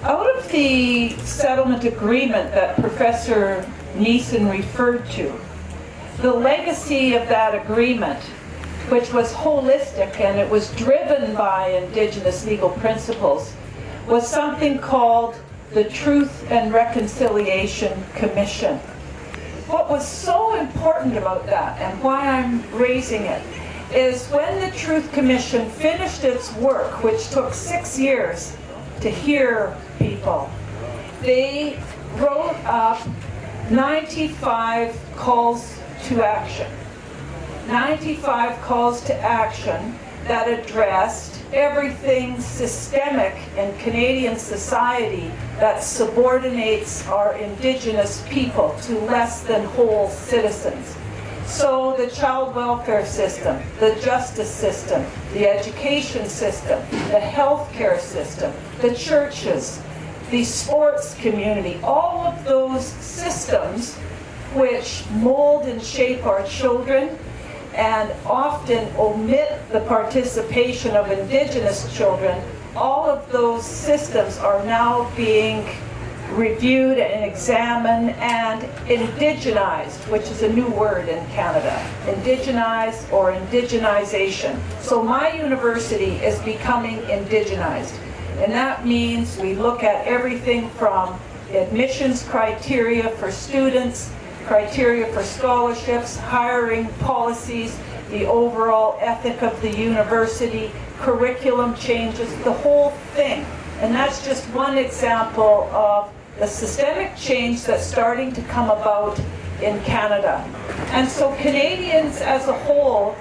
Out of the settlement agreement that Professor Neeson referred to, the legacy of that agreement, which was holistic and it was driven by Indigenous legal principles, was something called the Truth and Reconciliation Commission. What was so important about that, and why I'm raising it, is when the Truth Commission finished its work, which took 6 years to hear people, they wrote up 95 calls to action. 95 calls to action that addressed everything systemic in Canadian society that subordinates our Indigenous people to less than whole citizens. So the child welfare system, the justice system, the education system, the healthcare system, the churches, the sports community, all of those systems which mold and shape our children and often omit the participation of Indigenous children, all of those systems are now being reviewed and examined and indigenized, which is a new word in Canada, indigenized or indigenization. So my university is becoming indigenized, and that means we look at everything from admissions criteria for students, criteria for scholarships, hiring policies, the overall ethic of the university, curriculum changes, the whole thing. And that's just one example of the systemic change that's starting to come about in Canada. And so Canadians as a whole,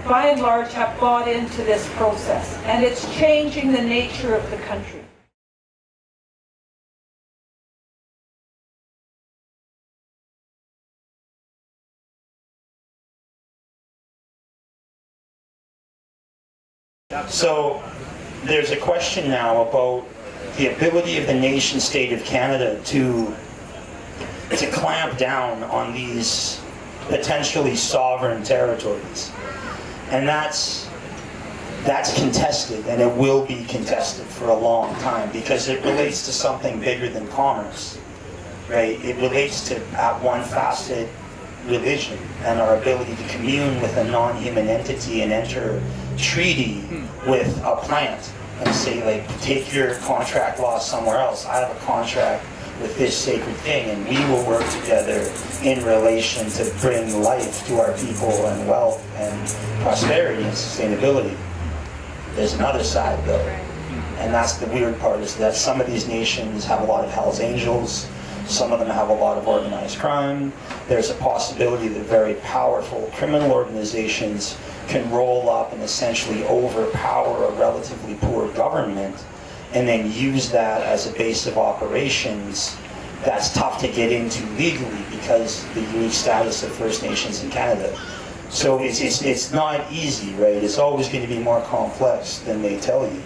by and large, have bought into this process, and it's changing the nature of the country. So there's a question now about the ability of the nation state of Canada to clamp down on these potentially sovereign territories. And that's contested, and it will be contested for a long time because it relates to something bigger than commerce, right? It relates to, at one facet, religion and our ability to commune with a non-human entity and enter treaty with a plant and say, like, take your contract law somewhere else. I have a contract with this sacred thing, and we will work together in relation to bring life to our people and wealth and prosperity and sustainability. There's another side, though, and that's the weird part, is that some of these nations have a lot of Hell's Angels. Some of them have a lot of organized crime. There's a possibility that very powerful criminal organizations can roll up and essentially overpower a relatively poor government and then use that as a base of operations that's tough to get into legally because of the unique status of First Nations in Canada. So it's not easy, right? It's always going to be more complex than they tell you.